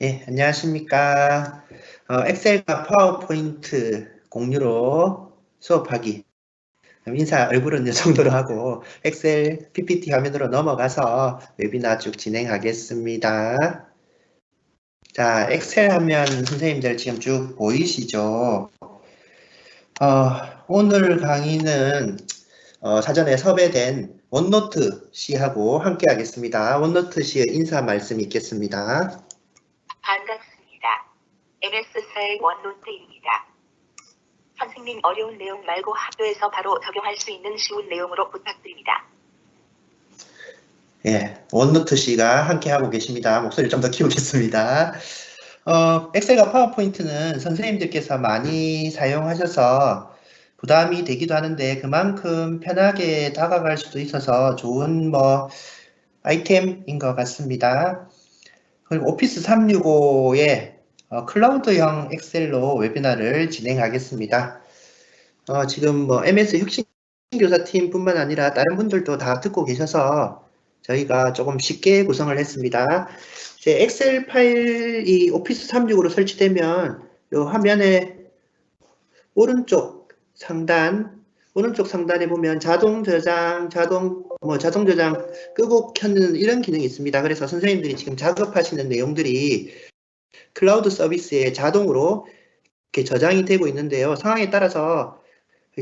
예, 안녕하십니까. 엑셀과 파워포인트 공유로 수업하기. 인사 얼굴은 이 정도로 하고 엑셀 PPT 화면으로 넘어가서 웨비나 쭉 진행하겠습니다. 자, 엑셀 화면 선생님들 지금 쭉 보이시죠? 오늘 강의는 사전에 섭외된 원노트 씨하고 함께 하겠습니다. 원노트 씨의 인사 말씀 있겠습니다. 반갑습니다. MS사의 원노트입니다. 선생님 어려운 내용 말고 학교에서 바로 적용할 수 있는 쉬운 내용으로 부탁드립니다. 예, 원노트 씨가 함께 하고 계십니다. 목소리를 좀 더 키우겠습니다. 엑셀과 파워포인트는 선생님들께서 많이 사용하셔서 부담이 되기도 하는데 그만큼 편하게 다가갈 수도 있어서 좋은 아이템인 것 같습니다. 그리고 오피스 365의 클라우드형 엑셀로 웨비나를 진행하겠습니다. 지금 MS 혁신교사팀 뿐만 아니라 다른 분들도 다 듣고 계셔서 저희가 조금 쉽게 구성을 했습니다. 이제 엑셀 파일이 오피스 365로 설치되면 이 화면에 오른쪽 상단에 보면 자동 저장, 자동 저장 끄고 켜는 이런 기능이 있습니다. 그래서 선생님들이 지금 작업하시는 내용들이 클라우드 서비스에 자동으로 이렇게 저장이 되고 있는데요. 상황에 따라서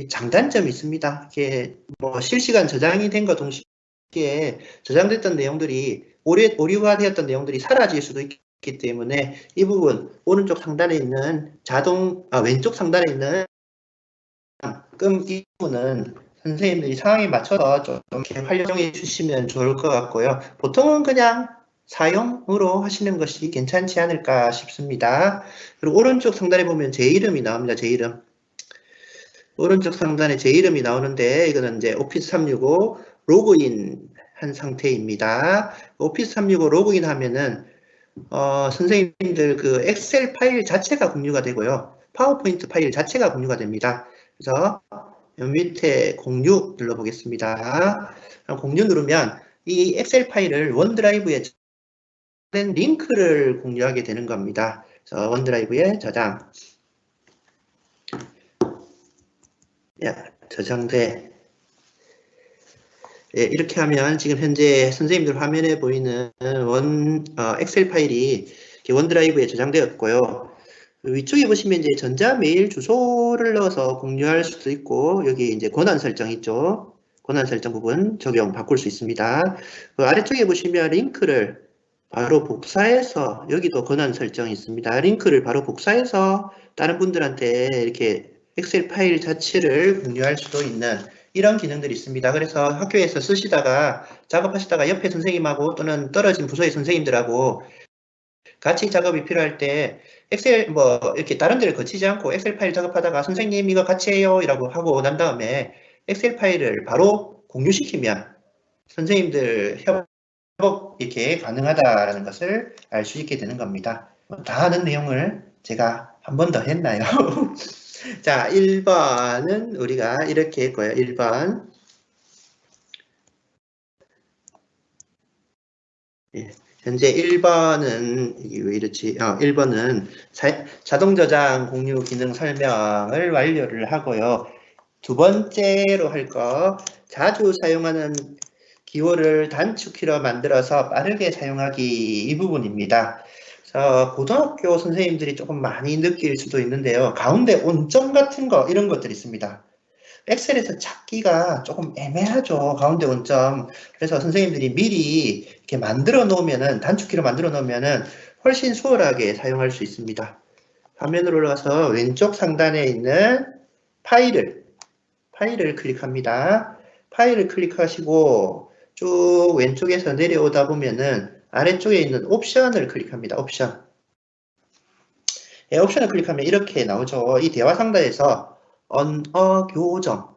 장단점이 있습니다. 이게 실시간 저장이 된 것 동시에 저장됐던 내용들이 오류가 되었던 내용들이 사라질 수도 있기 때문에 이 부분 오른쪽 상단에 있는 왼쪽 상단에 있는 이 부분은 선생님들이 상황에 맞춰서 좀 이렇게 활용해 주시면 좋을 것 같고요. 보통은 그냥 사용으로 하시는 것이 괜찮지 않을까 싶습니다. 그리고 오른쪽 상단에 보면 제 이름이 나옵니다. 제 이름. 오른쪽 상단에 제 이름이 나오는데 이거는 이제 오피스 365 로그인 한 상태입니다. 오피스 365 로그인 하면은 선생님들 그 엑셀 파일 자체가 공유가 되고요. 파워포인트 파일 자체가 공유가 됩니다. 그래서 여기 밑에 공유 눌러보겠습니다. 공유 누르면 이 엑셀 파일을 원드라이브에 저장된 링크를 공유하게 되는 겁니다. 그래서 원드라이브에 저장. 저장돼. 예, 이렇게 하면 지금 현재 선생님들 화면에 보이는 엑셀 파일이 원드라이브에 저장되었고요. 위쪽에 보시면 이제 전자 메일 주소를 넣어서 공유할 수도 있고 여기 이제 권한 설정 있죠. 권한 설정 부분 적용 바꿀 수 있습니다. 그 아래쪽에 보시면 링크를 바로 복사해서 여기도 권한 설정이 있습니다. 링크를 바로 복사해서 다른 분들한테 이렇게 엑셀 파일 자체를 공유할 수도 있는 이런 기능들이 있습니다. 그래서 학교에서 쓰시다가 작업하시다가 옆에 선생님하고 또는 떨어진 부서의 선생님들하고 같이 작업이 필요할 때 엑셀 이렇게 다른 데를 거치지 않고 엑셀 파일 작업하다가 선생님 이거 같이 해요 이라고 하고 난 다음에 엑셀 파일을 바로 공유시키면 선생님들 협업 이렇게 가능하다라는 것을 알 수 있게 되는 겁니다. 다 아는 내용을 제가 한 번 더 했나요? 자, 1번은 우리가 이렇게 했고요. 1번. 예, 현재 1번은 이게 왜 이렇지? 1번은 자동 저장 공유 기능 설명을 완료를 하고요. 두 번째로 할 거 자주 사용하는 기호를 단축키로 만들어서 빠르게 사용하기 이 부분입니다. 그래서 고등학교 선생님들이 조금 많이 느낄 수도 있는데요. 가운데 온점 같은 거 이런 것들이 있습니다. 엑셀에서 찾기가 조금 애매하죠. 가운데 원점. 그래서 선생님들이 미리 이렇게 만들어 놓으면은, 단축키로 만들어 놓으면은 훨씬 수월하게 사용할 수 있습니다. 화면으로 올라가서 왼쪽 상단에 있는 파일을 클릭합니다. 파일을 클릭하시고 쭉 왼쪽에서 내려오다 보면은 아래쪽에 있는 옵션을 클릭합니다. 옵션. 예, 옵션을 클릭하면 이렇게 나오죠. 이 대화 상단에서 언어 교정,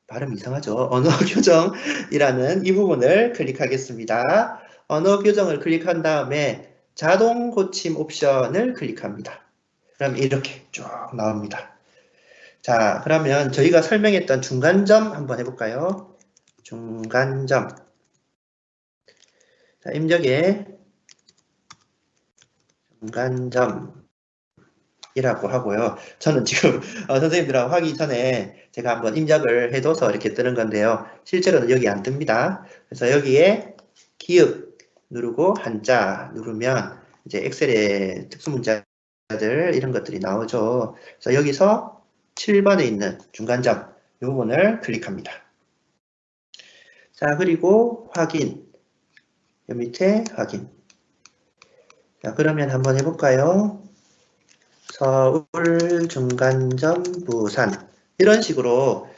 발음 이상하죠. 언어 교정이라는 이 부분을 클릭하겠습니다. 언어 교정을 클릭한 다음에 자동 고침 옵션을 클릭합니다. 그럼 이렇게 쭉 나옵니다. 자, 그러면 저희가 설명했던 중간점 한번 해볼까요? 중간점. 자, 입력에 중간점이라고 하고요. 저는 지금 선생님들하고 하기 전에 제가 한번 입력을 해둬서 이렇게 뜨는 건데요. 실제로는 여기 안 뜹니다. 그래서 여기에 기역 누르고 한자 누르면 이제 엑셀의 특수문자들 이런 것들이 나오죠. 그래서 여기서 7번에 있는 중간점 이 부분을 클릭합니다. 자, 그리고 확인. 여 밑에 확인. 자, 그러면 한번 해볼까요? 서울 중간점 부산. 이런 식으로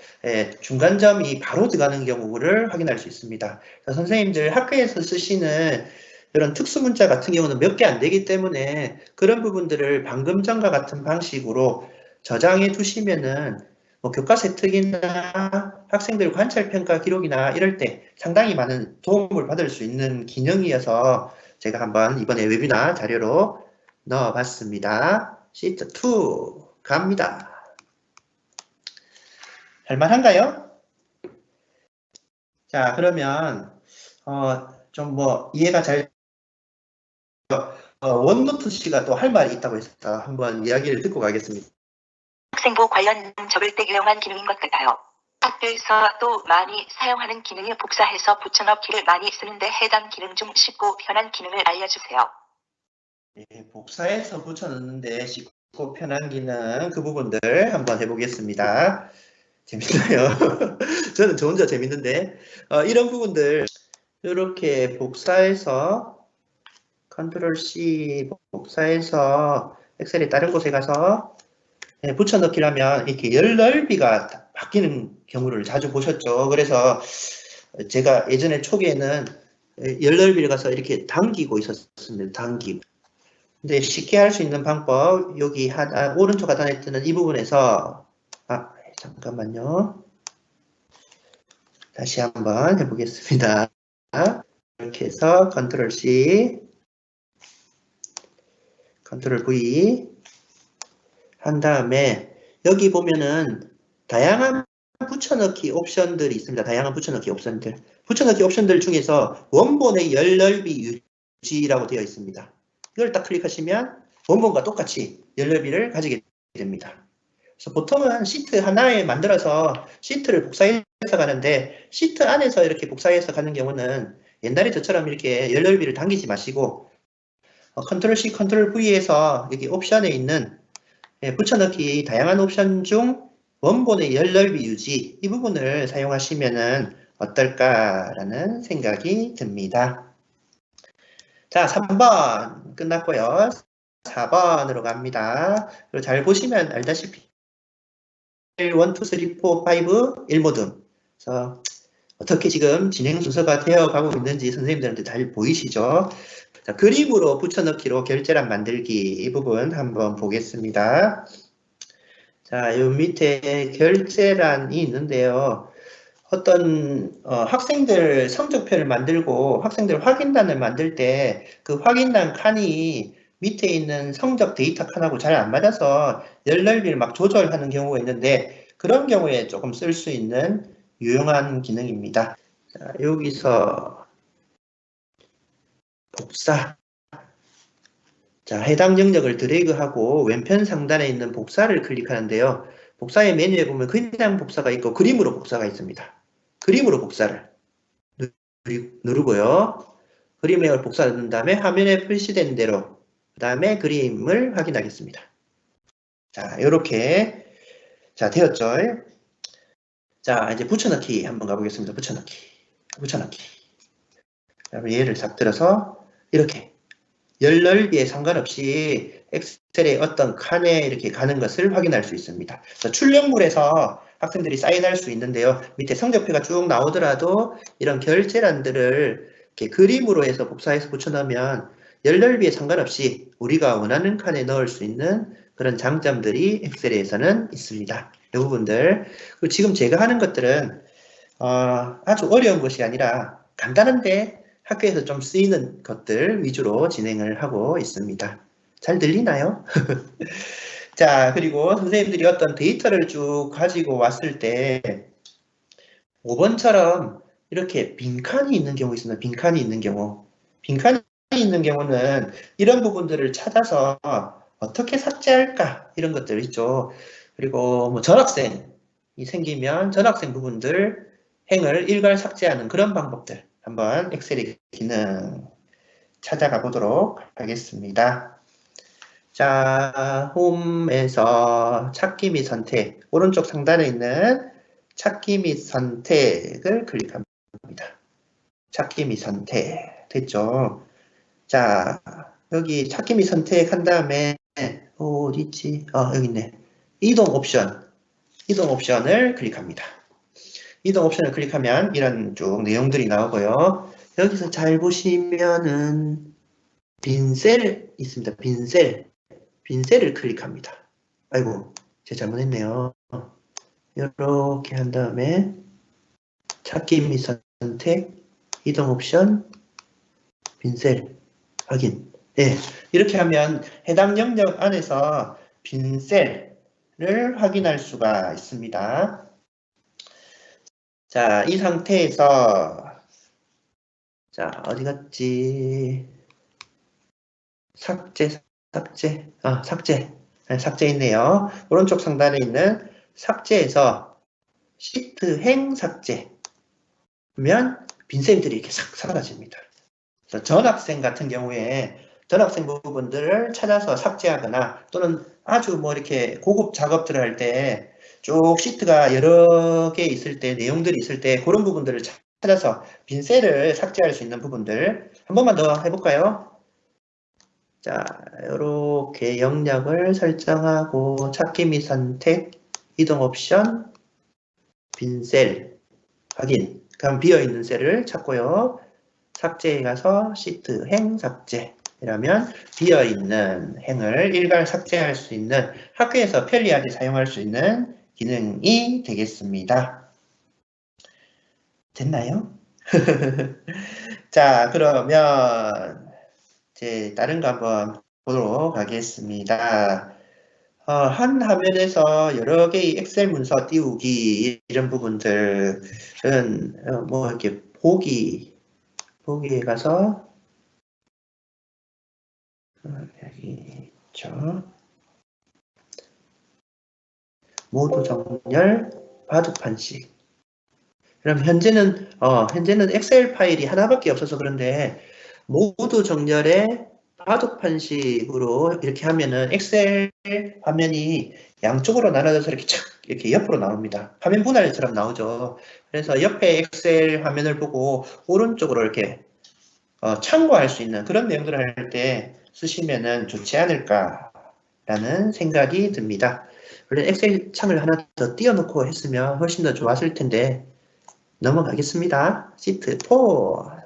중간점이 바로 들어가는 경우를 확인할 수 있습니다. 자, 선생님들 학교에서 쓰시는 이런 특수문자 같은 경우는 몇 개 안 되기 때문에 그런 부분들을 방금 전과 같은 방식으로 저장해 두시면은 뭐 교과서 혜택이나 학생들 관찰평가 기록이나 이럴 때 상당히 많은 도움을 받을 수 있는 기능이어서 제가 한번 이번에 웨비나 자료로 넣어봤습니다. 시트 2 갑니다. 할만한가요? 자, 그러면 좀 뭐 이해가 잘 원노트 씨가 또 할 말이 있다고 해서 한번 이야기를 듣고 가겠습니다. 학생부 관련 적을 때 유용한 기능인 것 같아요. 학교에서 또 많이 사용하는 기능이 복사해서 붙여넣기를 많이 쓰는데 해당 기능 중 쉽고 편한 기능을 알려주세요. 예, 복사해서 붙여넣는데 쉽고 편한 기능 그 부분들 한번 해보겠습니다. 재밌나요? 저는 저 혼자 재밌는데 이런 부분들 이렇게 복사해서 컨트롤 C 복사해서 엑셀의 다른 곳에 가서 붙여넣기를 하면 이렇게 열 넓이가 바뀌는 경우를 자주 보셨죠. 그래서 제가 예전에 초기에는 열 넓이를 가서 이렇게 당기고 있었습니다. 당기고. 근데 쉽게 할 수 있는 방법 여기 오른쪽 하단에 뜨는 이 부분에서 잠깐만요. 다시 한번 해보겠습니다. 이렇게 해서 컨트롤 C 컨트롤 V 한 다음에 여기 보면은 다양한 붙여넣기 옵션들이 있습니다. 다양한 붙여넣기 옵션들. 붙여넣기 옵션들 중에서 원본의 열 넓이 유지라고 되어 있습니다. 이걸 딱 클릭하시면 원본과 똑같이 열 넓이를 가지게 됩니다. 그래서 보통은 시트 하나에 만들어서 시트를 복사해서 가는데 시트 안에서 이렇게 복사해서 가는 경우는 옛날에 저처럼 이렇게 열 넓이를 당기지 마시고 컨트롤 C, 컨트롤 V에서 여기 옵션에 있는 붙여넣기 다양한 옵션 중 원본의 열 넓이 유지 이 부분을 사용하시면 어떨까라는 생각이 듭니다. 자, 3번 끝났고요. 4번으로 갑니다. 그리고 잘 보시면 알다시피 1, 2, 3, 4, 5, 1모둠. 그래서 어떻게 지금 진행 순서가 되어 가고 있는지 선생님들한테 잘 보이시죠? 자, 그림으로 붙여넣기로 결제란 만들기 이 부분 한번 보겠습니다. 자, 요 밑에 결제란이 있는데요. 어떤 학생들 성적표를 만들고 학생들 확인단을 만들 때 그 확인단 칸이 밑에 있는 성적 데이터 칸하고 잘 안 맞아서 열 넓이를 막 조절하는 경우가 있는데 그런 경우에 조금 쓸 수 있는 유용한 기능입니다. 자, 여기서 복사. 자, 해당 영역을 드래그하고 왼편 상단에 있는 복사를 클릭하는데요. 복사의 메뉴에 보면 그냥 복사가 있고 그림으로 복사가 있습니다. 그림으로 복사를 누르고요. 그림을 복사 누른 다음에 화면에 표시된 대로 그 다음에 그림을 확인하겠습니다. 자, 이렇게 자 되었죠. 자, 이제 붙여넣기 한번 가보겠습니다. 붙여넣기. 얘를 잡들어서 이렇게 열 넓이에 상관없이 엑셀의 어떤 칸에 이렇게 가는 것을 확인할 수 있습니다. 출력물에서 학생들이 사인할 수 있는데요. 밑에 성적표가 쭉 나오더라도 이런 결제란들을 이렇게 그림으로 해서 복사해서 붙여넣으면 열 넓이에 상관없이 우리가 원하는 칸에 넣을 수 있는 그런 장점들이 엑셀에서는 있습니다. 이 부분들. 그리고 지금 제가 하는 것들은 아주 어려운 것이 아니라 간단한데 학교에서 좀 쓰이는 것들 위주로 진행을 하고 있습니다. 잘 들리나요? 자, 그리고 선생님들이 어떤 데이터를 쭉 가지고 왔을 때 5번처럼 이렇게 빈칸이 있는 경우 있습니다. 빈칸이 있는 경우. 빈칸이 있는 경우는 이런 부분들을 찾아서 어떻게 삭제할까 이런 것들 있죠. 그리고 뭐 전학생이 생기면 전학생 부분들 행을 일괄 삭제하는 그런 방법들 한번 엑셀의 기능 찾아가 보도록 하겠습니다. 자, 홈에서 찾기 및 선택, 오른쪽 상단에 있는 찾기 및 선택을 클릭합니다. 찾기 및 선택 됐죠? 자, 여기 찾기 및 선택한 다음에 어디 있지? 여기 있네. 이동 옵션을 클릭합니다. 이동 옵션을 클릭하면 이런 쭉 내용들이 나오고요. 여기서 잘 보시면은 빈 셀 있습니다. 빈셀을 클릭합니다. 아이고, 제가 잘못했네요. 이렇게 한 다음에 찾기 및 선택, 이동 옵션, 빈셀 확인. 네, 이렇게 하면 해당 영역 안에서 빈셀을 확인할 수가 있습니다. 자, 이 상태에서 자, 어디 갔지? 삭제. 네, 삭제 있네요. 오른쪽 상단에 있는 삭제에서 시트 행 삭제 하면 빈셀들이 이렇게 싹 사라집니다. 그래서 전학생 같은 경우에 전학생 부분들을 찾아서 삭제하거나 또는 아주 뭐 이렇게 고급 작업들을 할 때 쭉 시트가 여러 개 있을 때 내용들이 있을 때 그런 부분들을 찾아서 빈셀을 삭제할 수 있는 부분들 한 번만 더 해볼까요? 자, 이렇게 영역을 설정하고 찾기 및 선택, 이동 옵션, 빈셀 확인. 그럼 비어있는 셀을 찾고요. 삭제에 가서 시트 행 삭제 이러면 비어있는 행을 일괄 삭제할 수 있는 학교에서 편리하게 사용할 수 있는 기능이 되겠습니다. 됐나요? 자, 그러면 이제 다른 거 한번 보도록 하겠습니다. 한 화면에서 여러 개의 엑셀 문서 띄우기 이런 부분들은 뭐 이렇게 보기에 가서 여기 있죠. 모두 정렬 바둑판식. 그럼 현재는 엑셀 파일이 하나밖에 없어서 그런데 모두 정렬의 바둑판식으로 이렇게 하면은 엑셀 화면이 양쪽으로 나눠져서 이렇게 착 이렇게 옆으로 나옵니다. 화면 분할처럼 나오죠. 그래서 옆에 엑셀 화면을 보고 오른쪽으로 이렇게 참고할 수 있는 그런 내용들을 할 때 쓰시면은 좋지 않을까라는 생각이 듭니다. 원래 엑셀 창을 하나 더 띄워놓고 했으면 훨씬 더 좋았을 텐데 넘어가겠습니다. 시트 4.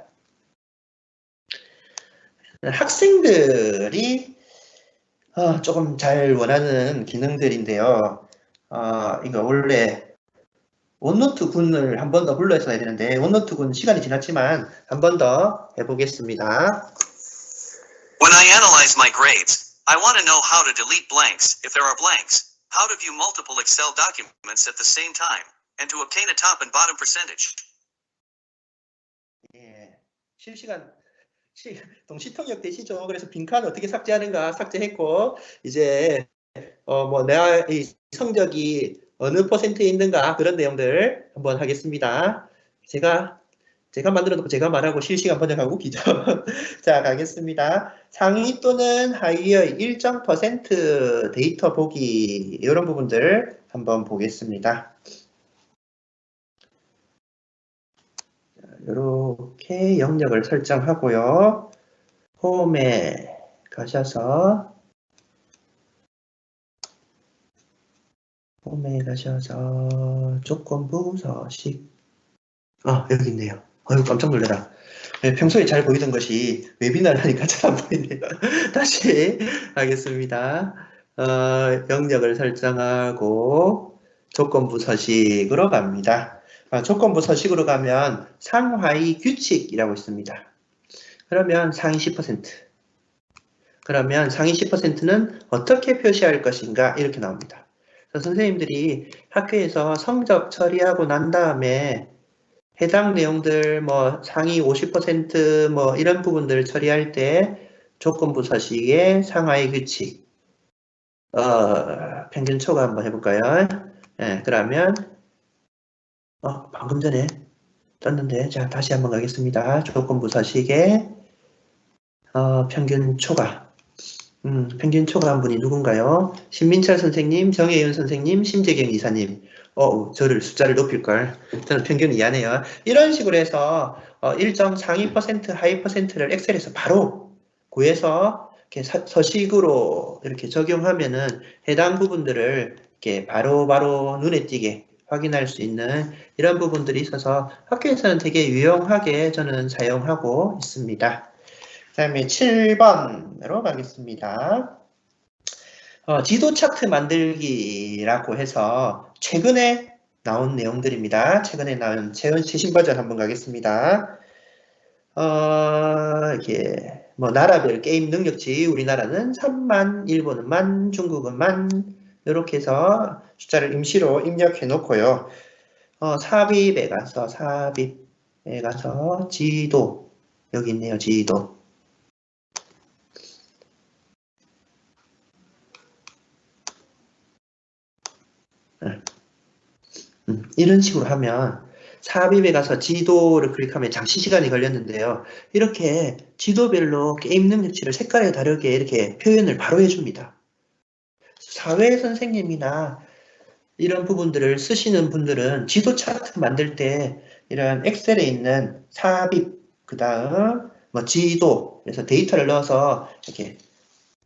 학생들이 조금 잘 원하는 기능들인데요. 이거 원래 원노트 군을 한 번 더 불러서 해야 되는데 원노트 군 시간이 지났지만 한 번 더 해보겠습니다. When I analyze my grades, I want to know how to delete blanks if there are blanks, how to view multiple Excel documents at the same time, and to obtain a top and bottom percentage. 예, 실시간 동시통역 되시죠? 그래서 빈칸 어떻게 삭제하는가 삭제했고 이제 뭐 내가 이 성적이 어느 퍼센트에 있는가 그런 내용들 한번 하겠습니다. 제가 만들어 놓고 제가 말하고 실시간 번역하고 웃기죠. 자, 가겠습니다. 상위 또는 하위의 일정 퍼센트 데이터 보기 이런 부분들 한번 보겠습니다. 이렇게 영역을 설정하고요. 홈에 가셔서 조건부 서식 여기 있네요. 깜짝 놀래라. 네, 평소에 잘 보이던 것이 웨비나를 하니까 잘 안 보이네요. 다시 하겠습니다. 영역을 설정하고 조건부 서식으로 갑니다. 조건부 서식으로 가면 상하위 규칙이라고 있습니다. 그러면 상위 10%. 그러면 상위 10%는 어떻게 표시할 것인가 이렇게 나옵니다. 그래서 선생님들이 학교에서 성적 처리하고 난 다음에 해당 내용들 뭐 상위 50% 이런 부분들 처리할 때 조건부 서식의 상하의 규칙, 평균 초과 한번 해볼까요? 예, 그러면 방금 전에 떴는데 자 다시 한번 가겠습니다. 조건부 서식의 평균 초과. 평균 초과한 분이 누군가요? 신민철 선생님, 정혜윤 선생님, 심재경 이사님. 저를 숫자를 높일걸. 저는 평균 이하네요. 이런 식으로 해서 일정 상위 퍼센트, 하위 퍼센트를 엑셀에서 바로 구해서 이렇게 서식으로 이렇게 적용하면은 해당 부분들을 이렇게 바로 눈에 띄게 확인할 수 있는 이런 부분들이 있어서 학교에서는 되게 유용하게 저는 사용하고 있습니다. 그 다음에 7번으로 가겠습니다. 지도 차트 만들기라고 해서 최근에 나온 내용들입니다. 최근에 나온 최신 버전 한번 가겠습니다. 이게 나라별 게임 능력치 우리나라는 3만, 일본은 만, 중국은 만 이렇게 해서 숫자를 임시로 입력해 놓고요. 삽입에 가서 지도 여기 있네요. 지도. 이런 식으로 하면 삽입에 가서 지도를 클릭하면 잠시 시간이 걸렸는데요. 이렇게 지도별로 게임 능력치를 색깔에 다르게 이렇게 표현을 바로 해줍니다. 사회 선생님이나 이런 부분들을 쓰시는 분들은 지도 차트 만들 때 이런 엑셀에 있는 삽입, 그 다음 지도, 그래서 데이터를 넣어서 이렇게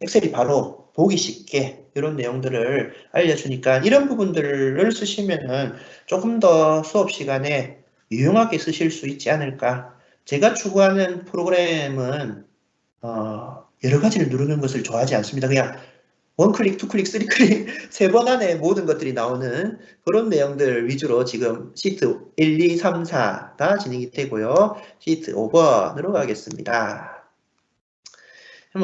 엑셀이 바로 보기 쉽게 이런 내용들을 알려주니까 이런 부분들을 쓰시면은 조금 더 수업 시간에 유용하게 쓰실 수 있지 않을까. 제가 추구하는 프로그램은 여러 가지를 누르는 것을 좋아하지 않습니다. 그냥 원클릭, 투클릭, 쓰리클릭 3번 안에 모든 것들이 나오는 그런 내용들 위주로 지금 시트 1, 2, 3, 4가 진행이 되고요. 시트 5번으로 가겠습니다.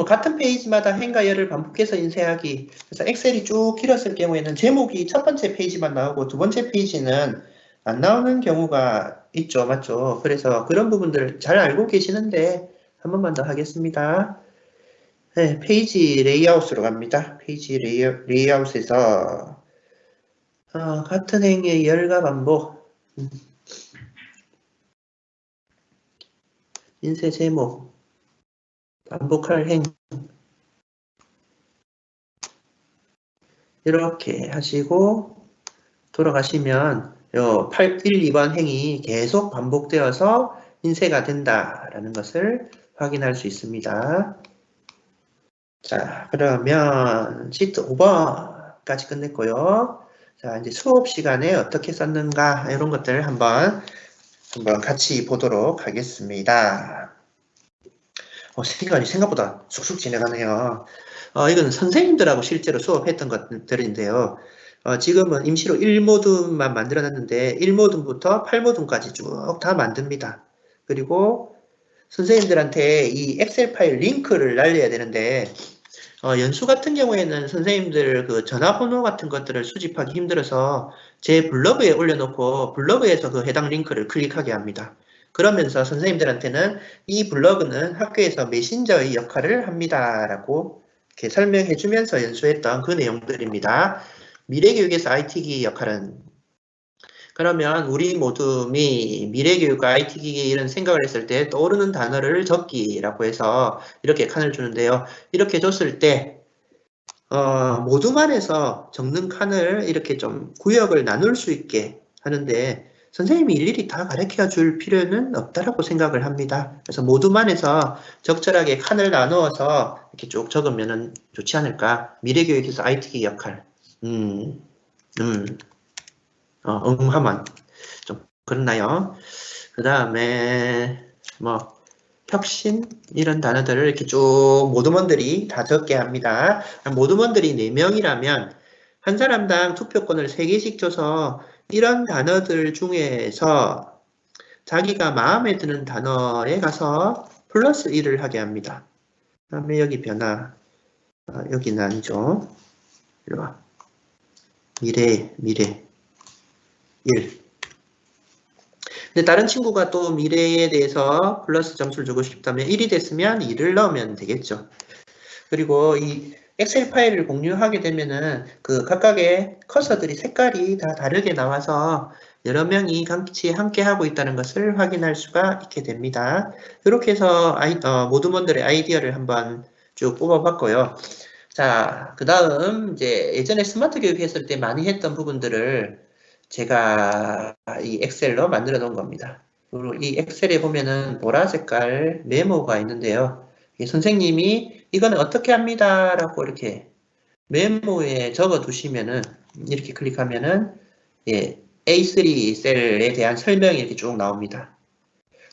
같은 페이지마다 행과 열을 반복해서 인쇄하기. 그래서 엑셀이 쭉 길었을 경우에는 제목이 첫 번째 페이지만 나오고 두 번째 페이지는 안 나오는 경우가 있죠. 맞죠? 그래서 그런 부분들을 잘 알고 계시는데 한 번만 더 하겠습니다. 네, 페이지 레이아웃으로 갑니다. 페이지 레이아웃에서 같은 행의 열과 반복, 인쇄 제목, 반복할 행 이렇게 하시고 돌아가시면 요 1, 2번 행이 계속 반복되어서 인쇄가 된다라는 것을 확인할 수 있습니다. 자, 그러면 시트 5번까지 끝냈고요. 자, 이제 수업 시간에 어떻게 썼는가 이런 것들 한번 같이 보도록 하겠습니다. 시간이 생각보다 쑥쑥 지나가네요. 이건 선생님들하고 실제로 수업했던 것들인데요. 지금은 임시로 1모듐만 만들어놨는데 1모듐부터 8모듐까지 쭉 다 만듭니다. 그리고 선생님들한테 이 엑셀 파일 링크를 날려야 되는데 연수 같은 경우에는 선생님들 그 전화번호 같은 것들을 수집하기 힘들어서 제 블로그에 올려놓고 블로그에서 그 해당 링크를 클릭하게 합니다. 그러면서 선생님들한테는 이 블로그는 학교에서 메신저의 역할을 합니다. 라고 이렇게 설명해 주면서 연수했던 그 내용들입니다. 미래교육에서 IT기기 역할은 그러면 우리 모둠이 미래교육과 IT기기 이런 생각을 했을 때 떠오르는 단어를 적기라고 해서 이렇게 칸을 주는데요. 이렇게 줬을 때 모둠 안에서 적는 칸을 이렇게 좀 구역을 나눌 수 있게 하는데 선생님이 일일이 다 가르쳐 줄 필요는 없다라고 생각을 합니다. 그래서 모둠 안에서 적절하게 칸을 나누어서 이렇게 쭉 적으면 좋지 않을까. 미래교육에서 IT기기 역할. 하면 좀 그렇나요? 그 다음에 혁신 이런 단어들을 이렇게 쭉 모둠원들이 다 적게 합니다. 모둠원들이 4명이라면 한 사람당 투표권을 3개씩 줘서 이런 단어들 중에서 자기가 마음에 드는 단어에 가서 플러스 1을 하게 합니다. 그 다음에 여기 변화, 여기는 아니죠. 이리 와. 미래 1. 근데 다른 친구가 또 미래에 대해서 플러스 점수를 주고 싶다면 1이 됐으면 2를 넣으면 되겠죠. 그리고 이 엑셀 파일을 공유하게 되면은 그 각각의 커서들이 색깔이 다 다르게 나와서 여러 명이 같이 함께 하고 있다는 것을 확인할 수가 있게 됩니다. 이렇게 해서 모두먼들의 아이디어를 한번 쭉 뽑아봤고요. 자, 그 다음 이제 예전에 스마트 교육 했을 때 많이 했던 부분들을 제가 이 엑셀로 만들어 놓은 겁니다. 그리고 이 엑셀에 보면은 보라 색깔 메모가 있는데요. 선생님이 이거는 어떻게 합니다 라고 이렇게 메모에 적어 두시면은 이렇게 클릭하면은 예, A3 셀에 대한 설명이 이렇게 쭉 나옵니다.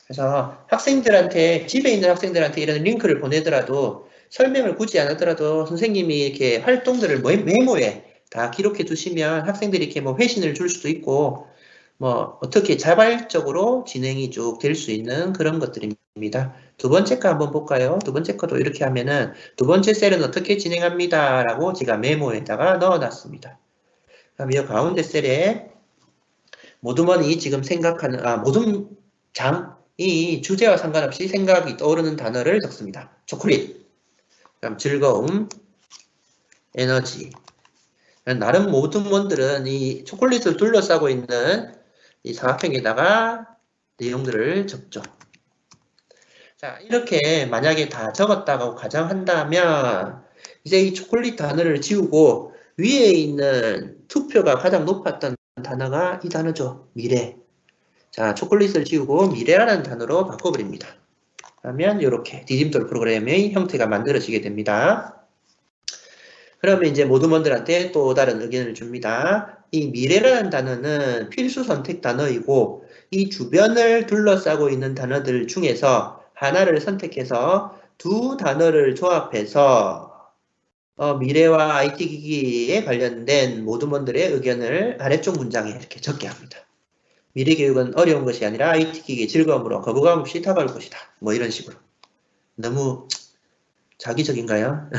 그래서 학생들한테 집에 있는 학생들한테 이런 링크를 보내더라도 설명을 굳이 안 하더라도 선생님이 이렇게 활동들을 메모에 다 기록해 두시면 학생들이 이렇게 뭐 회신을 줄 수도 있고 뭐 어떻게 자발적으로 진행이 쭉 될 수 있는 그런 것들입니다. 두 번째 거 한번 볼까요? 두 번째 거도 이렇게 하면은 두 번째 셀은 어떻게 진행합니다 라고 제가 메모에다가 넣어 놨습니다. 그럼 이 가운데 셀에 모두먼이 지금 생각하는 모둠장이 주제와 상관없이 생각이 떠오르는 단어를 적습니다. 초콜릿, 그럼 즐거움, 에너지. 나름 모둠먼들은 이 초콜릿을 둘러싸고 있는 이 사각형에다가 내용들을 적죠. 자, 이렇게 만약에 다 적었다고 가정한다면 이제 이 초콜릿 단어를 지우고 위에 있는 투표가 가장 높았던 단어가 이 단어죠. 미래. 자, 초콜릿을 지우고 미래라는 단어로 바꿔버립니다. 그러면 이렇게 디딤돌 프로그램의 형태가 만들어지게 됩니다. 그러면 이제 모두먼들한테 또 다른 의견을 줍니다. 이 미래라는 단어는 필수 선택 단어이고 이 주변을 둘러싸고 있는 단어들 중에서 하나를 선택해서 두 단어를 조합해서 미래와 IT 기기에 관련된 모두먼들의 의견을 아래쪽 문장에 이렇게 적게 합니다. 미래 교육은 어려운 것이 아니라 IT 기기의 즐거움으로 거부감 없이 다가올 것이다. 뭐 이런 식으로. 너무 자기적인가요?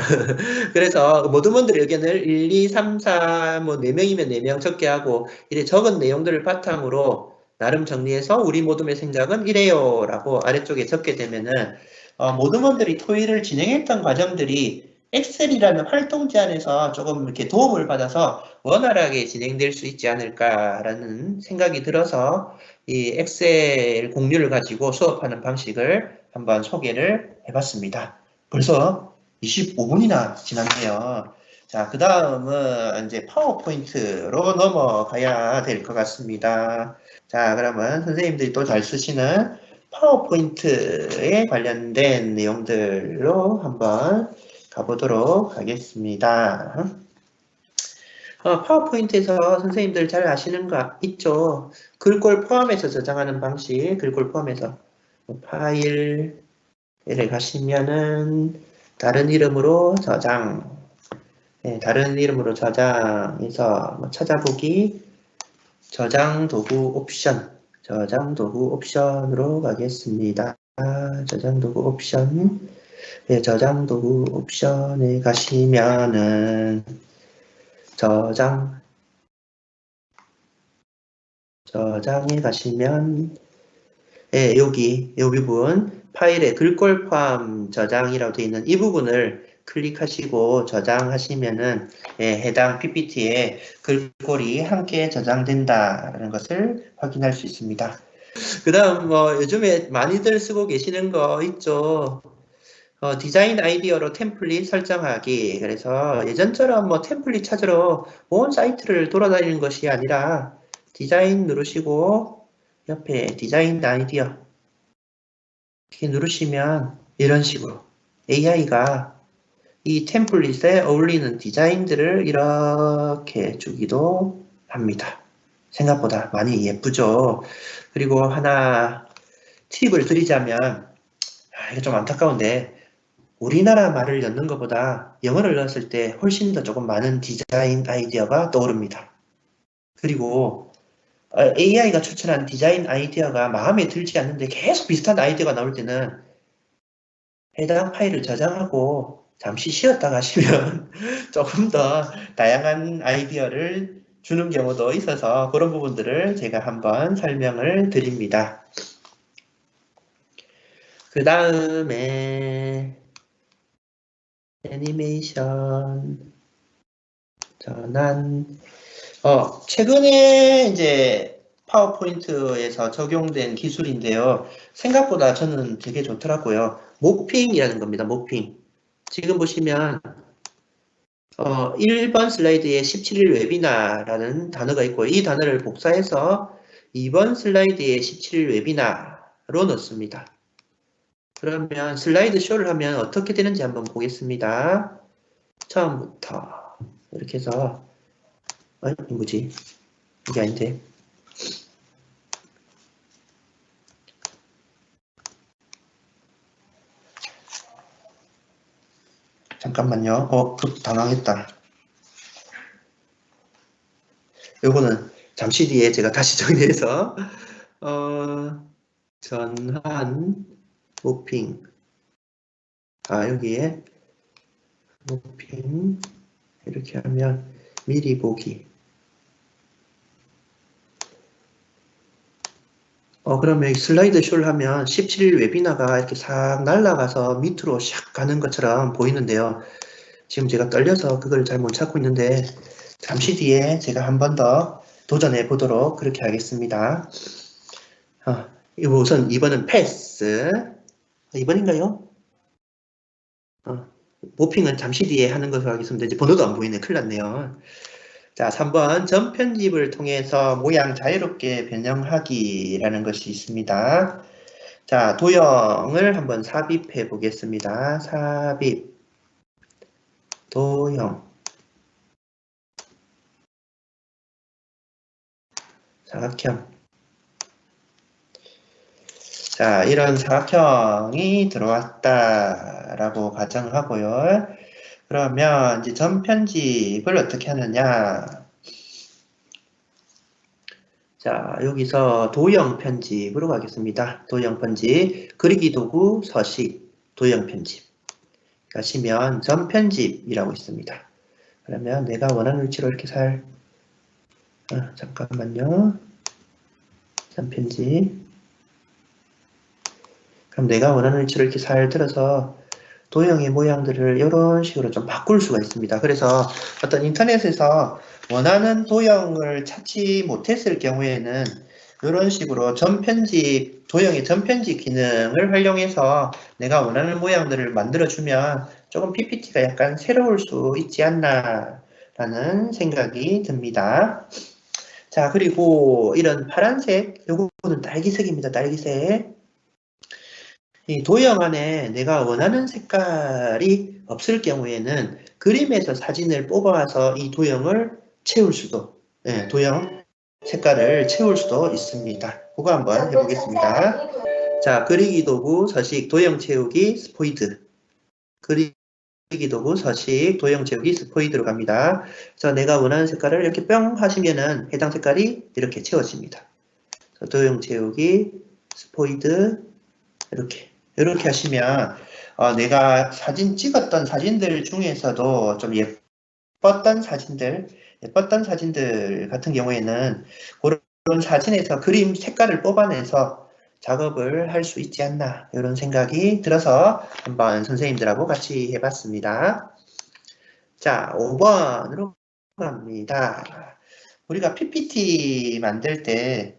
그래서 모두먼들의 의견을 1, 2, 3, 4, 뭐 4명이면 4명 적게 하고 이래 적은 내용들을 바탕으로 나름 정리해서 우리 모둠의 생각은 이래요 라고 아래쪽에 적게 되면은 모둠원들이 토의를 진행했던 과정들이 엑셀이라는 활동 제안에서 조금 이렇게 도움을 받아서 원활하게 진행될 수 있지 않을까라는 생각이 들어서 이 엑셀 공유를 가지고 수업하는 방식을 한번 소개를 해봤습니다. 벌써 25분이나 지났네요. 자, 그 다음은 이제 파워포인트로 넘어가야 될 것 같습니다. 자, 그러면 선생님들이 또 잘 쓰시는 파워포인트에 관련된 내용들로 한번 가보도록 하겠습니다. 파워포인트에서 선생님들 잘 아시는 거 있죠? 글꼴 포함해서 저장하는 방식, 글꼴 포함해서 파일에 가시면은 다른 이름으로 저장, 다른 이름으로 저장해서 뭐 찾아보기, 저장 도구 옵션, 저장 도구 옵션으로 가겠습니다. 저장 도구 옵션, 저장 도구 옵션에 가시면은 저장에 가시면 여기 이 부분 파일에 글꼴 포함 저장이라고 되어 있는 이 부분을 클릭하시고 저장하시면은 해당 PPT에 글꼴이 함께 저장된다는 것을 확인할 수 있습니다. 그 다음 뭐 요즘에 많이들 쓰고 계시는 거 있죠. 디자인 아이디어로 템플릿 설정하기. 그래서 예전처럼 뭐 템플릿 찾으러 온 사이트를 돌아다니는 것이 아니라 디자인 누르시고 옆에 디자인 아이디어 이렇게 누르시면 이런 식으로 AI가 이 템플릿에 어울리는 디자인들을 이렇게 주기도 합니다. 생각보다 많이 예쁘죠. 그리고 하나 팁을 드리자면 이게 좀 안타까운데 우리나라 말을 넣는 것보다 영어를 넣었을 때 훨씬 더 조금 많은 디자인 아이디어가 떠오릅니다. 그리고 AI가 추천한 디자인 아이디어가 마음에 들지 않는데 계속 비슷한 아이디어가 나올 때는 해당 파일을 저장하고 잠시 쉬었다 가시면 조금 더 다양한 아이디어를 주는 경우도 있어서 그런 부분들을 제가 한번 설명을 드립니다. 그 다음에 애니메이션 전환 최근에 이제 파워포인트에서 적용된 기술인데요. 생각보다 저는 되게 좋더라고요. 모핑이라는 겁니다. 모핑. 지금 보시면 1번 슬라이드에 17일 웨비나라는 단어가 있고 이 단어를 복사해서 2번 슬라이드에 17일 웨비나로 넣습니다. 그러면 슬라이드 쇼를 하면 어떻게 되는지 한번 보겠습니다. 처음부터 이렇게 해서 이게 뭐지? 이게 아닌데. 잠깐만요. 그것도 당황했다. 요거는 잠시 뒤에 제가 다시 정리해서 전환 모핑 여기에 모핑 이렇게 하면 미리 보기 그러면 슬라이드 쇼를 하면 17일 웨비나가 이렇게 싹 날아가서 밑으로 샥 가는 것처럼 보이는데요. 지금 제가 떨려서 그걸 잘 못 찾고 있는데 잠시 뒤에 제가 한 번 더 도전해 보도록 그렇게 하겠습니다. 우선 2번은 패스. 2번인가요? 모핑은 잠시 뒤에 하는 것으로 하겠습니다. 이제 번호도 안 보이네. 큰일 났네요. 자, 3번 점 편집을 통해서 모양 자유롭게 변형하기라는 것이 있습니다. 자, 도형을 한번 삽입해 보겠습니다. 삽입, 도형, 사각형. 자, 이런 사각형이 들어왔다라고 가정하고요. 그러면 이제 점 편집을 어떻게 하느냐. 자, 여기서 도형 편집으로 가겠습니다. 도형 편집, 그리기 도구, 서식, 도형 편집. 가시면 점 편집이라고 있습니다. 그러면 내가 원하는 위치로 이렇게 잠깐만요. 점 편집. 그럼 내가 원하는 위치로 이렇게 들어서 도형의 모양들을 이런 식으로 좀 바꿀 수가 있습니다. 그래서 어떤 인터넷에서 원하는 도형을 찾지 못했을 경우에는 이런 식으로 점편집, 도형의 점편집 기능을 활용해서 내가 원하는 모양들을 만들어주면 조금 PPT가 약간 새로울 수 있지 않나 라는 생각이 듭니다. 자, 그리고 이런 파란색, 요거는 딸기색입니다. 딸기색. 이 도형 안에 내가 원하는 색깔이 없을 경우에는 그림에서 사진을 뽑아서 이 도형을 채울 수도, 도형 색깔을 채울 수도 있습니다. 그거 한번 해보겠습니다. 자, 그리기 도구, 서식, 도형 채우기, 스포이드. 그리기 도구, 서식, 도형 채우기, 스포이드로 갑니다. 그래서 내가 원하는 색깔을 이렇게 뿅 하시면은 해당 색깔이 이렇게 채워집니다. 도형 채우기, 스포이드, 이렇게 하시면 내가 사진 찍었던 사진들 중에서도 좀 예뻤던 사진들 같은 경우에는 그런 사진에서 그림 색깔을 뽑아내서 작업을 할 수 있지 않나 이런 생각이 들어서 한번 선생님들하고 같이 해봤습니다. 자, 5번으로 갑니다. 우리가 PPT 만들 때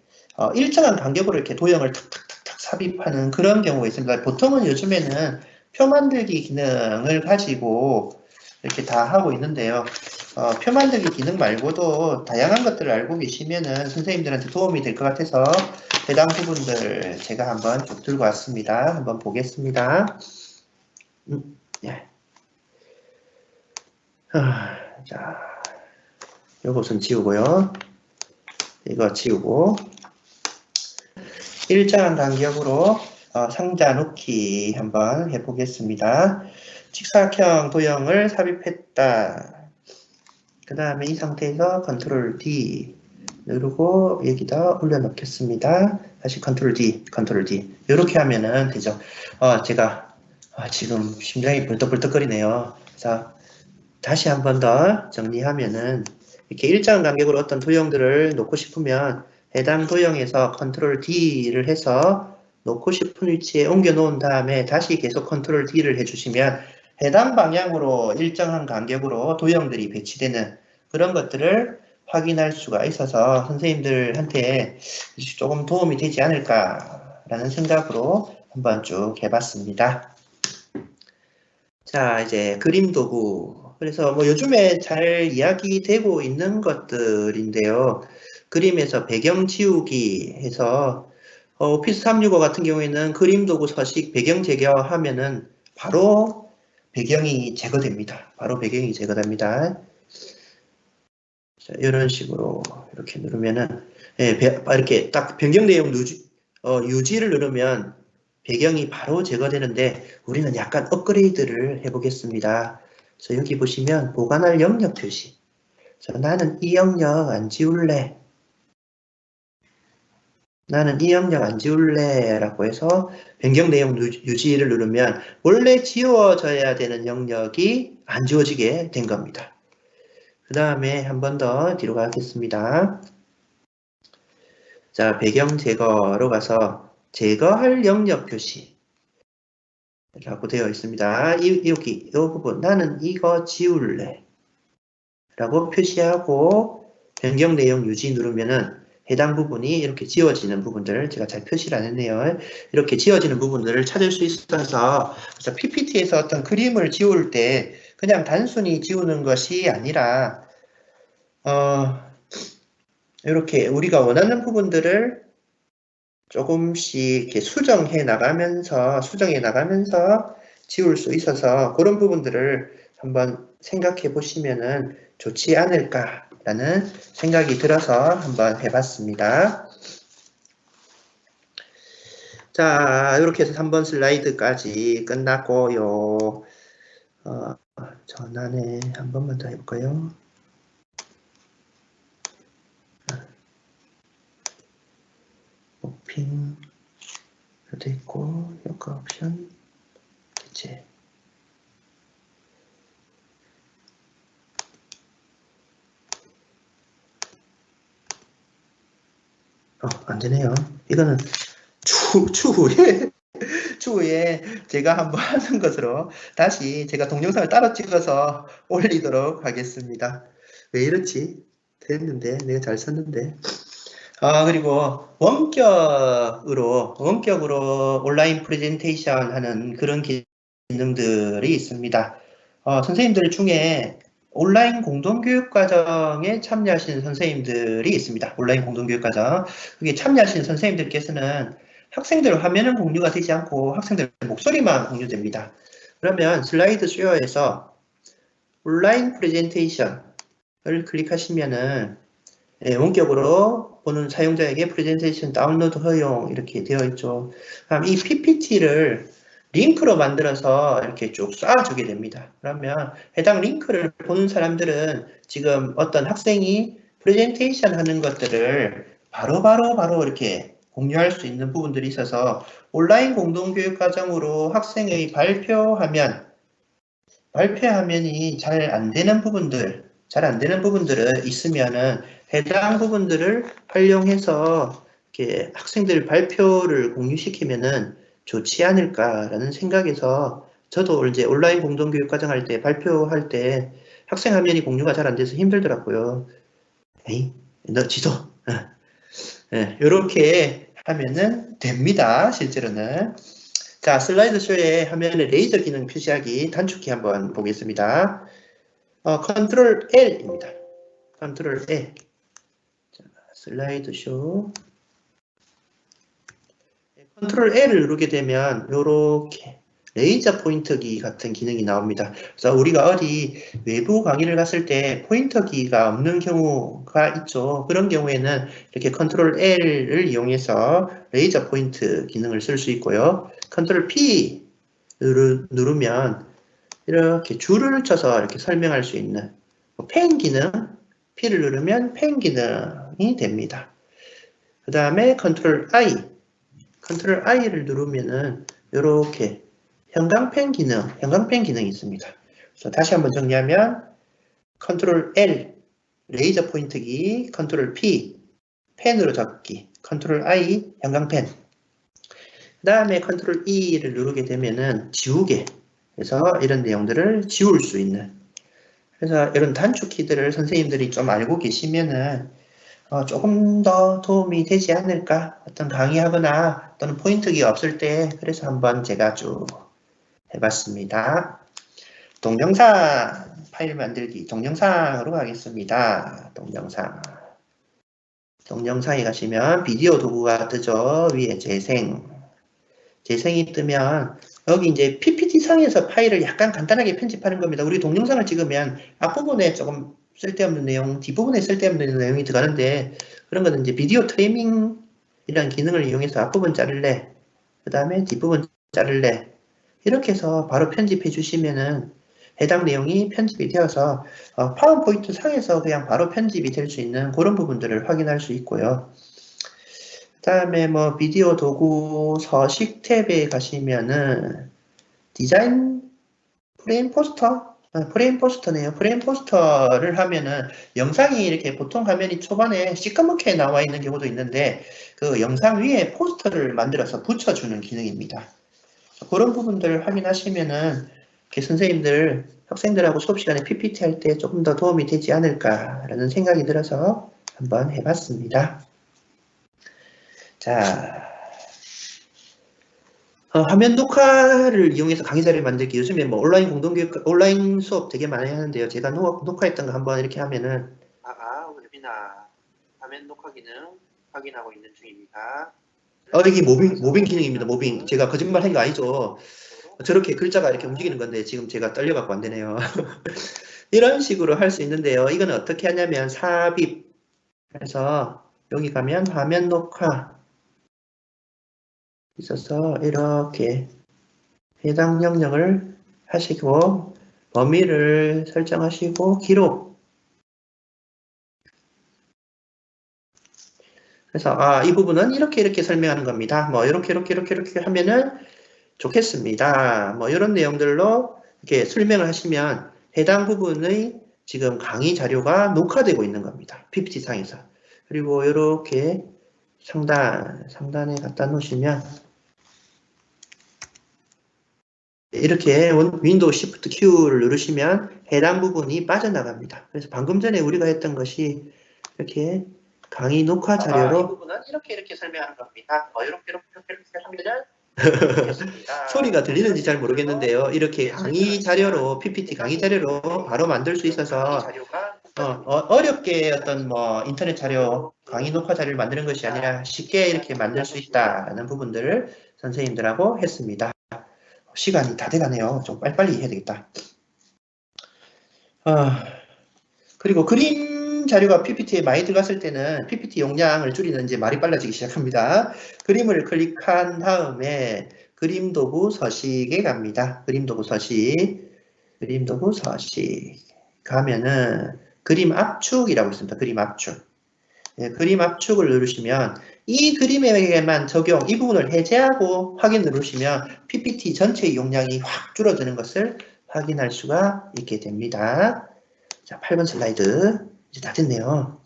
일정한 간격으로 이렇게 도형을 탁탁탁 삽입하는 그런 경우가 있습니다. 보통은 요즘에는 표 만들기 기능을 가지고 이렇게 다 하고 있는데요. 표 만들기 기능 말고도 다양한 것들을 알고 계시면은 선생님들한테 도움이 될 것 같아서 해당 부분들 제가 한번 쭉 들고 왔습니다. 한번 보겠습니다. 자, 요것은 지우고요. 이거 지우고 일정한 간격으로 상자 놓기 한번 해보겠습니다. 직사각형 도형을 삽입했다. 그 다음에 이 상태에서 컨트롤 D 누르고 여기다 올려놓겠습니다. 다시 컨트롤 D, 컨트롤 D 이렇게 하면은 되죠. 제가 지금 심장이 벌떡벌떡거리네요. 자, 다시 한 번 더 정리하면은 이렇게 일정한 간격으로 어떤 도형들을 놓고 싶으면 해당 도형에서 컨트롤 D를 해서 놓고 싶은 위치에 옮겨 놓은 다음에 다시 계속 컨트롤 D를 해주시면 해당 방향으로 일정한 간격으로 도형들이 배치되는 그런 것들을 확인할 수가 있어서 선생님들한테 조금 도움이 되지 않을까라는 생각으로 한번 쭉 해봤습니다. 자, 이제 그림 도구. 그래서 뭐 요즘에 잘 이야기되고 있는 것들인데요. 그림에서 배경 지우기 해서 오피스 365 같은 경우에는 그림 도구 서식 배경 제거하면은 바로 배경이 제거됩니다. 바로 배경이 제거됩니다. 자, 이런 식으로 이렇게 누르면은 이렇게 딱 변경 내용 유지를 누르면 배경이 바로 제거되는데 우리는 약간 업그레이드를 해보겠습니다. 그래서 여기 보시면 보관할 영역 표시. 나는 이 영역 안 지울래. 나는 이 영역 안 지울래 라고 해서 변경 내용 유지를 누르면 원래 지워져야 되는 영역이 안 지워지게 된 겁니다. 그 다음에 한 번 더 뒤로 가겠습니다. 자, 배경 제거로 가서 제거할 영역 표시 라고 되어 있습니다. 여기 이 부분 나는 이거 지울래 라고 표시하고 변경 내용 유지 누르면은 해당 부분이 이렇게 지워지는 부분들을 제가 잘 표시를 안 했네요. 이렇게 지워지는 부분들을 찾을 수 있어서 그래서 PPT에서 어떤 그림을 지울 때 그냥 단순히 지우는 것이 아니라 이렇게 우리가 원하는 부분들을 조금씩 이렇게 수정해 나가면서 지울 수 있어서 그런 부분들을 한번 생각해 보시면은 좋지 않을까라는 생각이 들어서 한번 해봤습니다. 자, 이렇게 해서 3번 슬라이드까지 끝났고요. 전환에 한 번만 더 해볼까요? 핑 돼 있고 효과 옵션 대체 안 되네요. 이거는 추후에 제가 한번 하는 것으로 다시 제가 동영상을 따로 찍어서 올리도록 하겠습니다. 왜 이렇지? 됐는데 내가 잘 썼는데. 그리고 원격으로 온라인 프레젠테이션 하는 그런 기능들이 있습니다. 선생님들 중에 온라인 공동교육과정에 참여하시는 선생님들이 있습니다. 온라인 공동교육과정. 그게 참여하시는 선생님들께서는 학생들 화면은 공유가 되지 않고 학생들 목소리만 공유됩니다. 그러면 슬라이드 쇼어에서 온라인 프레젠테이션을 클릭하시면은 원격으로 보는 사용자에게 프레젠테이션 다운로드 허용 이렇게 되어 있죠. 그럼 이 PPT를 링크로 만들어서 이렇게 쭉 쏴주게 됩니다. 그러면 해당 링크를 보는 사람들은 지금 어떤 학생이 프레젠테이션 하는 것들을 바로 이렇게 공유할 수 있는 부분들이 있어서 온라인 공동교육 과정으로 학생의 발표화면이 잘 안 되는 부분들은 있으면은 해당 부분들을 활용해서 이렇게 학생들 발표를 공유시키면은 좋지 않을까라는 생각에서 저도 이제 온라인 공동교육 과정 할 때 발표할 때 학생 화면이 공유가 잘 안 돼서 힘들더라고요. 너 지도. 이렇게 하면은 됩니다. 실제로는. 자, 슬라이드 쇼에 화면에 레이저 기능 표시하기 단축키 한번 보겠습니다. 컨트롤 L입니다. 컨트롤 L. 자, 슬라이드 쇼. 컨트롤 L을 누르게 되면 이렇게 레이저 포인터기 같은 기능이 나옵니다. 그래서 우리가 어디 외부 강의를 갔을 때 포인터기가 없는 경우가 있죠. 그런 경우에는 이렇게 컨트롤 L을 이용해서 레이저 포인트 기능을 쓸 수 있고요. 컨트롤 P 누르면 이렇게 줄을 쳐서 이렇게 설명할 수 있는 펜 기능, P를 누르면 펜 기능이 됩니다. 그 다음에 컨트롤 I를 누르면은 이렇게 형광펜 기능이 있습니다. 그래서 다시 한번 정리하면 컨트롤 L 레이저 포인트기, 컨트롤 P, 펜으로 적기, 컨트롤 I, 형광펜. 그 다음에 컨트롤 E를 누르게 되면은 지우개. 그래서 이런 내용들을 지울 수 있는. 그래서 이런 단축 키들을 선생님들이 좀 알고 계시면은 조금 더 도움이 되지 않을까? 어떤 강의하거나 또는 포인트기가 없을 때 그래서 한번 제가 쭉 해봤습니다. 동영상 파일 만들기 동영상으로 가겠습니다. 동영상에 가시면 비디오 도구가 뜨죠. 위에 재생이 뜨면 여기 이제 PPT 상에서 파일을 약간 간단하게 편집하는 겁니다. 우리 동영상을 찍으면 앞부분에 조금 쓸데없는 내용, 뒷부분에 쓸데없는 내용이 들어가는데 그런 거는 이제 비디오 트리밍이라는 기능을 이용해서 앞부분 자를래, 그 다음에 뒷부분 자를래 이렇게 해서 바로 편집해 주시면은 해당 내용이 편집이 되어서 파워포인트 상에서 그냥 바로 편집이 될 수 있는 그런 부분들을 확인할 수 있고요. 그 다음에 뭐 비디오 도구 서식 탭에 가시면은 디자인 프레임 포스터네요. 프레임 포스터를 하면은 영상이 이렇게 보통 화면이 초반에 시꺼멓게 나와 있는 경우도 있는데 그 영상 위에 포스터를 만들어서 붙여주는 기능입니다. 그런 부분들을 확인하시면은 선생님들, 학생들하고 수업 시간에 PPT 할 때 조금 더 도움이 되지 않을까라는 생각이 들어서 한번 해봤습니다. 자, 화면 녹화를 이용해서 강의 자료를 만들기. 요즘에 뭐 온라인 공동교육, 온라인 수업 되게 많이 하는데요. 제가 녹화했던 거 한번 이렇게 하면은 webinar 화면 녹화 기능 확인하고 있는 중입니다. 이게 모빙 기능입니다. 모빙. 제가 거짓말 한 거 아니죠. 저렇게 글자가 이렇게 움직이는 건데 지금 제가 떨려갖고 안 되네요. 이런 식으로 할 수 있는데요. 이거는 어떻게 하냐면 삽입. 그래서 여기 가면 화면 녹화 있어서 이렇게 해당 명령을 하시고 범위를 설정하시고 기록. 그래서 이 부분은 이렇게 설명하는 겁니다. 뭐 이렇게 하면은 좋겠습니다. 뭐 이런 내용들로 이렇게 설명을 하시면 해당 부분의 지금 강의 자료가 녹화되고 있는 겁니다. PPT 상에서. 그리고 이렇게 상단에 갖다 놓으시면 이렇게 윈도우 Shift Q를 누르시면 해당 부분이 빠져나갑니다. 그래서 방금 전에 우리가 했던 것이 이렇게 강의 녹화 자료로 이 부분은 이렇게 설명하는 겁니다. 이렇게 하면은 소리가 들리는지 잘 모르겠는데요. 이렇게 강의 자료로 PPT 강의 자료로 바로 만들 수 있어서 어렵게 어떤 뭐 인터넷 자료 강의 녹화 자료를 만드는 것이 아니라 쉽게 이렇게 만들 수 있다는 부분들을 선생님들하고 했습니다. 시간이 다 돼가네요. 좀 빨리빨리 해야 되겠다. 그리고 그림 자료가 PPT에 많이 들어갔을 때는 PPT 용량을 줄이는 이제 말이 빨라지기 시작합니다. 그림을 클릭한 다음에 그림 도구 서식에 갑니다. 그림 도구 서식 가면은 그림 압축이라고 있습니다. 그림 압축. 그림 압축을 누르시면 이 그림에게만 적용, 이 부분을 해제하고 확인 누르시면 PPT 전체의 용량이 확 줄어드는 것을 확인할 수가 있게 됩니다. 자, 8번 슬라이드. 이제 다 됐네요.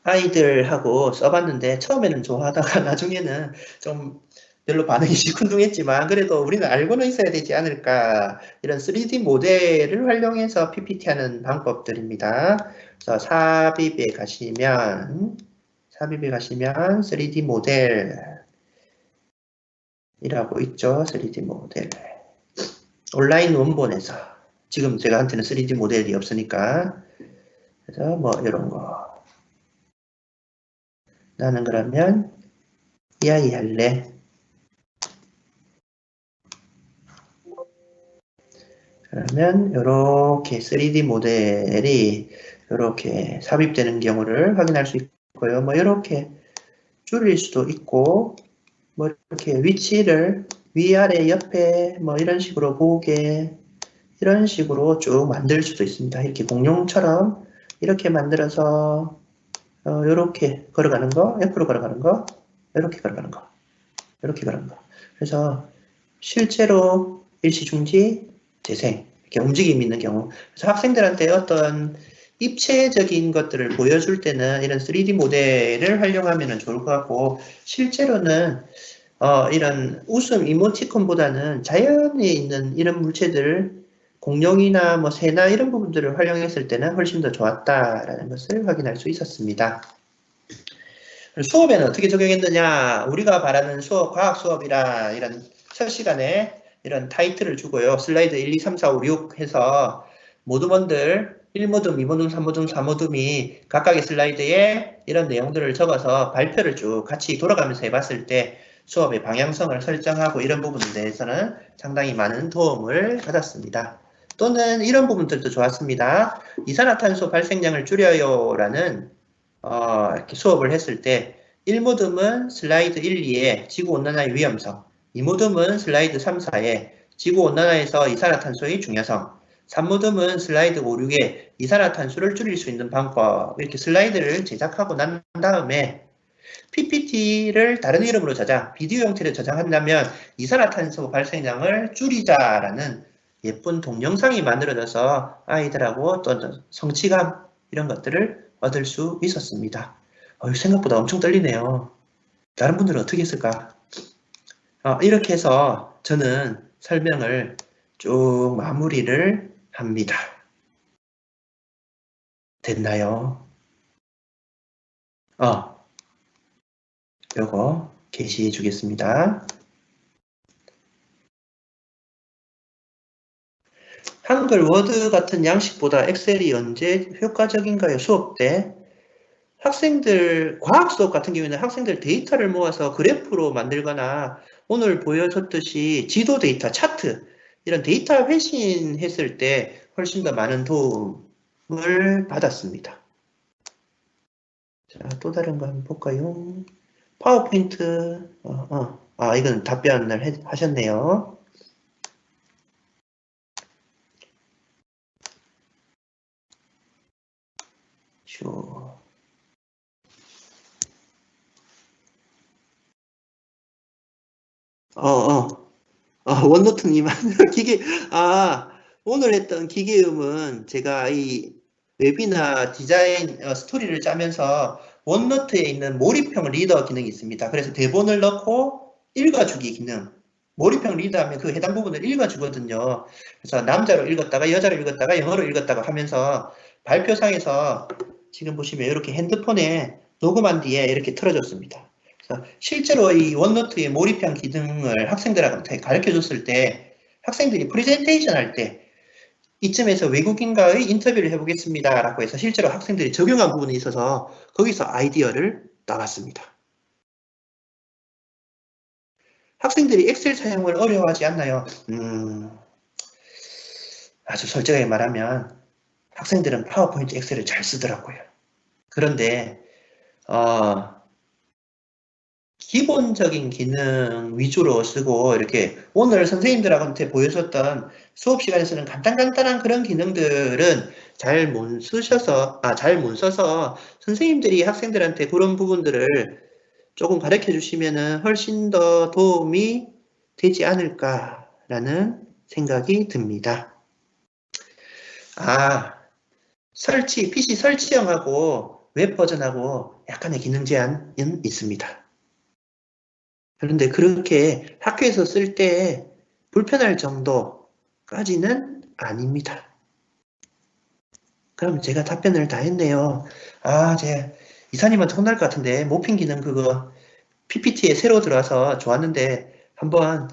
아이들하고 써봤는데 처음에는 좋아하다가 나중에는 좀 별로 반응이 시큰둥했지만 그래도 우리는 알고는 있어야 되지 않을까. 이런 3D 모델을 활용해서 PPT 하는 방법들입니다. 그래서 삽입에 가시면 3D 모델이라고 있죠. 3D 모델. 온라인 원본에서 지금 제가한테는 3D 모델이 없으니까 그래서 뭐 이런 거 나는 그러면 이 아이 할래. 그러면 이렇게 3D 모델이 이렇게 삽입되는 경우를 확인할 수 있고요. 뭐 이렇게 줄일 수도 있고 뭐 이렇게 위치를 위아래 옆에 뭐 이런 식으로 보게 이런 식으로 쭉 만들 수도 있습니다. 이렇게 공룡처럼 이렇게 만들어서 이렇게 걸어가는 거, 옆으로 걸어가는 거, 이렇게 걸어가는 거, 이렇게 걸어가는 거. 그래서 실제로 일시중지, 재생 이렇게 움직임이 있는 경우. 그래서 학생들한테 어떤 입체적인 것들을 보여줄 때는 이런 3D 모델을 활용하면 좋을 것 같고, 실제로는 이런 웃음 이모티콘보다는 자연에 있는 이런 물체들을 공룡이나 뭐 새나 이런 부분들을 활용했을 때는 훨씬 더 좋았다라는 것을 확인할 수 있었습니다. 수업에는 어떻게 적용했느냐? 우리가 바라는 수업, 과학 수업이라 이런 첫 시간에 이런 타이틀을 주고요. 슬라이드 1, 2, 3, 4, 5, 6 해서 모두먼들 1모둠, 2모둠, 3모둠, 4모둠이 각각의 슬라이드에 이런 내용들을 적어서 발표를 쭉 같이 돌아가면서 해봤을 때 수업의 방향성을 설정하고 이런 부분에 대해서는 상당히 많은 도움을 받았습니다. 또는 이런 부분들도 좋았습니다. 이산화탄소 발생량을 줄여요라는 이렇게 수업을 했을 때 1모둠은 슬라이드 1, 2에 지구온난화의 위험성, 2모둠은 슬라이드 3, 4에 지구온난화에서 이산화탄소의 중요성, 3모둠은 슬라이드 5, 6에 이산화탄소를 줄일 수 있는 방법, 이렇게 슬라이드를 제작하고 난 다음에 PPT를 다른 이름으로 저장, 비디오 형태로 저장한다면 이산화탄소 발생량을 줄이자라는 예쁜 동영상이 만들어져서 아이들하고 또 성취감 이런 것들을 얻을 수 있었습니다. 생각보다 엄청 떨리네요. 다른 분들은 어떻게 했을까? 이렇게 해서 저는 설명을 쭉 마무리를 합니다. 됐나요? 요거 게시해 주겠습니다. 한글, 워드 같은 양식보다 엑셀이 언제 효과적인가요? 수업 때? 학생들, 과학 수업 같은 경우에는 학생들 데이터를 모아서 그래프로 만들거나 오늘 보여줬듯이 지도 데이터, 차트, 이런 데이터 회신했을 때 훨씬 더 많은 도움을 받았습니다. 자, 또 다른 거 한번 볼까요? 파워포인트, 이건 답변을 하셨네요. 원노트님, 오늘 했던 기계음은 제가 이 웹이나 디자인 스토리를 짜면서 원노트에 있는 몰입형 리더 기능이 있습니다. 그래서 대본을 넣고 읽어주기 기능. 몰입형 리더하면 그 해당 부분을 읽어주거든요. 그래서 남자로 읽었다가 여자로 읽었다가 영어로 읽었다가 하면서 발표상에서 지금 보시면 이렇게 핸드폰에 녹음한 뒤에 이렇게 틀어줬습니다. 실제로 이 원노트의 몰입형 기능을 학생들한테 가르쳐 줬을 때 학생들이 프레젠테이션 할 때 이쯤에서 외국인과의 인터뷰를 해보겠습니다 라고 해서 실제로 학생들이 적용한 부분이 있어서 거기서 아이디어를 따왔습니다. 학생들이 엑셀 사용을 어려워하지 않나요? 아주 솔직하게 말하면 학생들은 파워포인트 엑셀을 잘 쓰더라고요. 그런데 기본적인 기능 위주로 쓰고 이렇게 오늘 선생님들한테 보여줬던 수업 시간에서는 간단한 그런 기능들은 잘 못 써서 선생님들이 학생들한테 그런 부분들을 조금 가르쳐 주시면은 훨씬 더 도움이 되지 않을까라는 생각이 듭니다. PC 설치형하고 웹 버전하고 약간의 기능 제한은 있습니다. 그런데 그렇게 학교에서 쓸 때 불편할 정도까지는 아닙니다. 그럼 제가 답변을 다 했네요. 제가 이사님한테 혼날 것 같은데 모핑 기능 그거 PPT에 새로 들어와서 좋았는데 한번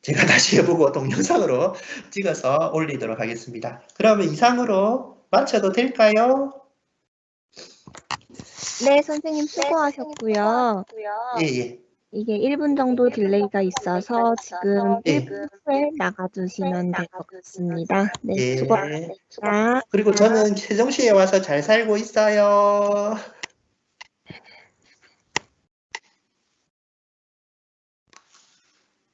제가 다시 해보고 동영상으로 찍어서 올리도록 하겠습니다. 그러면 이상으로 마쳐도 될까요? 네, 선생님 수고하셨고요. 예. 이게 1분 정도 딜레이가 있어서 지금 1분 후에 나가주시면 될 것 같습니다. 네, 예. 수고하셨습니다. 그리고 저는 세종시에 와서 잘 살고 있어요.